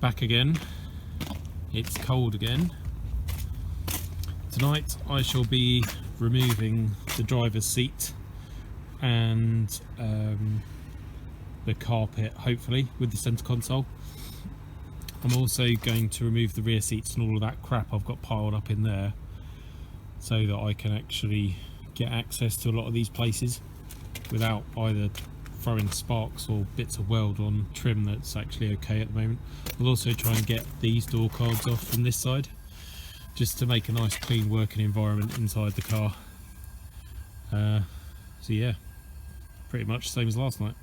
Back again. It's cold again. Tonight I shall be removing the driver's seat and the carpet, hopefully, with the centre console. I'm also going to remove the rear seats and all of that crap I've got piled up in there, so that I can actually get access to a lot of these places without either throwing sparks or bits of weld on trim that's actually okay at the moment. I'll also try and get these door cards off from this side, just to make a nice clean working environment inside the car. So yeah, pretty much same as last night.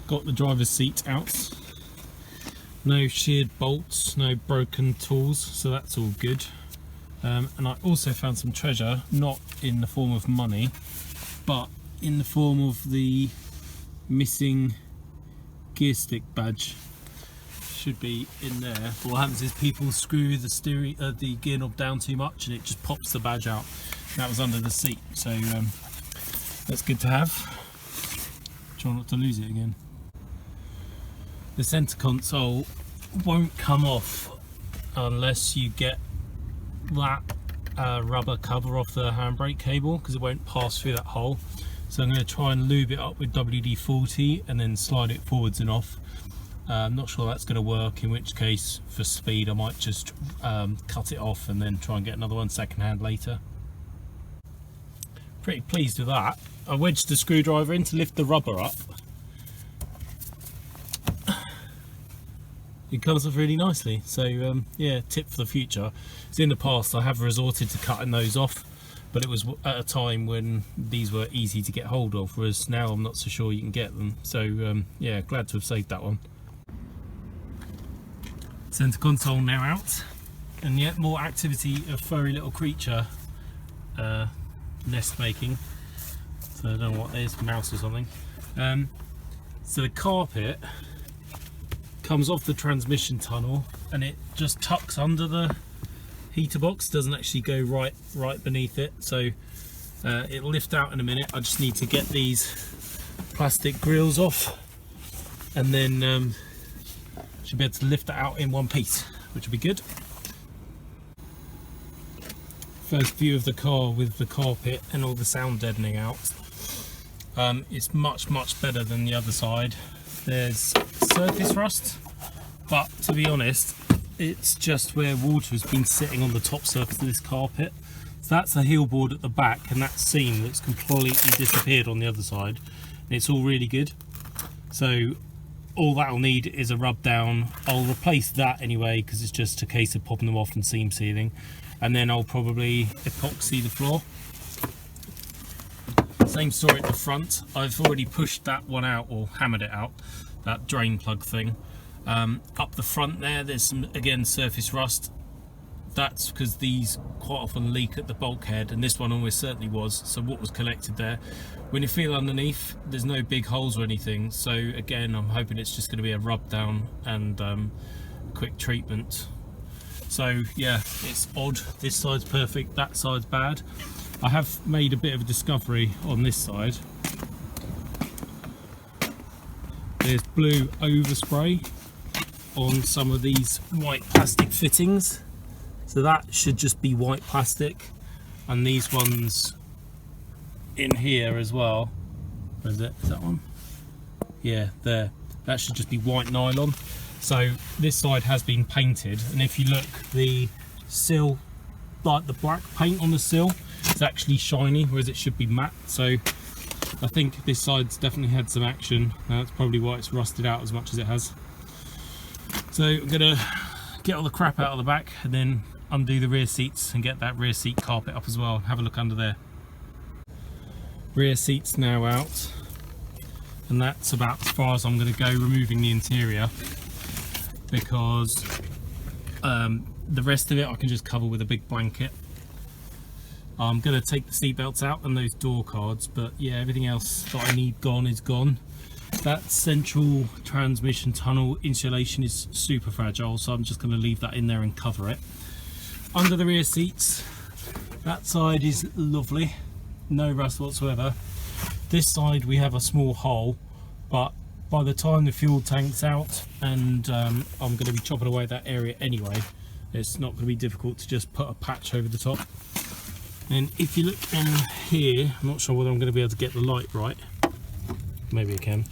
Got the driver's seat out. No sheared bolts, no broken tools, so that's all good. And I also found some treasure, not in the form of money, but in the form of the missing gear stick badge. Should be in there. What happens is people screw the gear knob down too much and it just pops the badge out. That was under the seat, so that's good to have. Try not to lose it again. The centre console won't come off unless you get that rubber cover off the handbrake cable, because it won't pass through that hole. So I'm going to try and lube it up with WD-40 and then slide it forwards and off. I'm not sure that's going to work, in which case for speed I might just cut it off and then try and get another one second hand later. Pretty pleased with that. I wedged the screwdriver in to lift the rubber up. It comes off really nicely, so yeah, tip for the future. So in the past I have resorted to cutting those off, but it was at a time when these were easy to get hold of, whereas now I'm not so sure you can get them. So yeah, glad to have saved that one. Centre console now out, and yet more activity of furry little creature nest making. So I don't know what it is, mouse or something. So the carpet comes off the transmission tunnel and it just tucks under the heater box, doesn't actually go right beneath it, so it'll lift out in a minute. I just need to get these plastic grills off and then should be able to lift it out in one piece, which will be good. First view of the car with the carpet and all the sound deadening out. It's much better than the other side. There's surface rust, but to be honest, it's just where water has been sitting on the top surface of this carpet. So that's a heel board at the back, and that seam that's completely disappeared on the other side. It's all really good. So all that'll need is a rub down. I'll replace that anyway, because it's just a case of popping them off and seam sealing, and then I'll probably epoxy the floor. Same story at the front. I've already pushed that one out, or hammered it out, that drain plug thing. Up the front there's some, again, surface rust. That's because these quite often leak at the bulkhead, and this one almost certainly was. So what was collected there, when you feel underneath, there's no big holes or anything. So again, I'm hoping it's just going to be a rub down and quick treatment. So yeah, it's odd. This side's perfect, that side's bad. I have made a bit of a discovery on this side. There's blue overspray on some of these white plastic fittings, so that should just be white plastic, and these ones in here as well. Where is it? Is that one? Yeah, there. That should just be white nylon. So this side has been painted, and if you look, the sill, like the black paint on the sill, it's actually shiny, whereas it should be matte. So I think this side's definitely had some action. That's probably why it's rusted out as much as it has. So I'm gonna get all the crap out of the back and then undo the rear seats and get that rear seat carpet up as well. Have a look under there. Rear seats now out, and that's about as far as I'm going to go removing the interior, because the rest of it I can just cover with a big blanket. I'm going to take the seat belts out and those door cards, but yeah, everything else that I need gone is gone. That central transmission tunnel insulation is super fragile, so I'm just going to leave that in there and cover it. Under the rear seats, that side is lovely, no rust whatsoever. This side we have a small hole, but by the time the fuel tank's out, and I'm going to be chopping away that area anyway, it's not going to be difficult to just put a patch over the top. And if you look in here, I'm not sure whether I'm going to be able to get the light right. Maybe I can.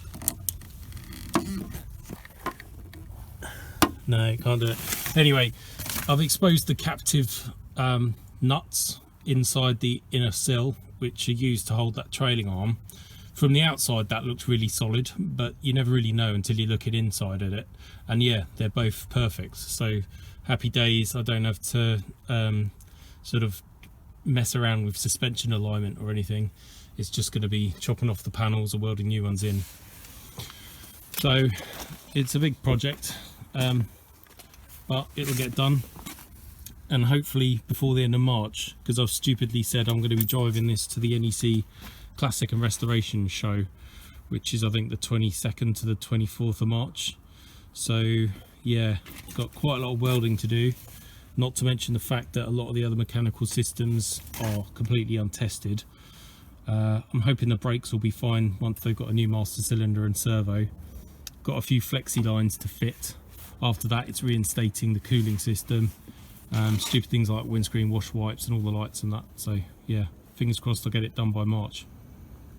No, can't do it. Anyway, I've exposed the captive nuts inside the inner sill, which are used to hold that trailing arm. From the outside that looks really solid, but you never really know until you look inside at it. And yeah, they're both perfect, so happy days. I don't have to sort of mess around with suspension alignment or anything. It's just going to be chopping off the panels or welding new ones in. So it's a big project, but it'll get done, and hopefully before the end of March, because I've stupidly said I'm going to be driving this to the NEC Classic and Restoration show, which is I think the 22nd to the 24th of March. So yeah, got quite a lot of welding to do, not to mention the fact that a lot of the other mechanical systems are completely untested. I'm hoping the brakes will be fine once they've got a new master cylinder and servo. Got a few flexi lines to fit. After that it's reinstating the cooling system, stupid things like windscreen wash wipes and all the lights and that. So yeah, fingers crossed I'll get it done by March.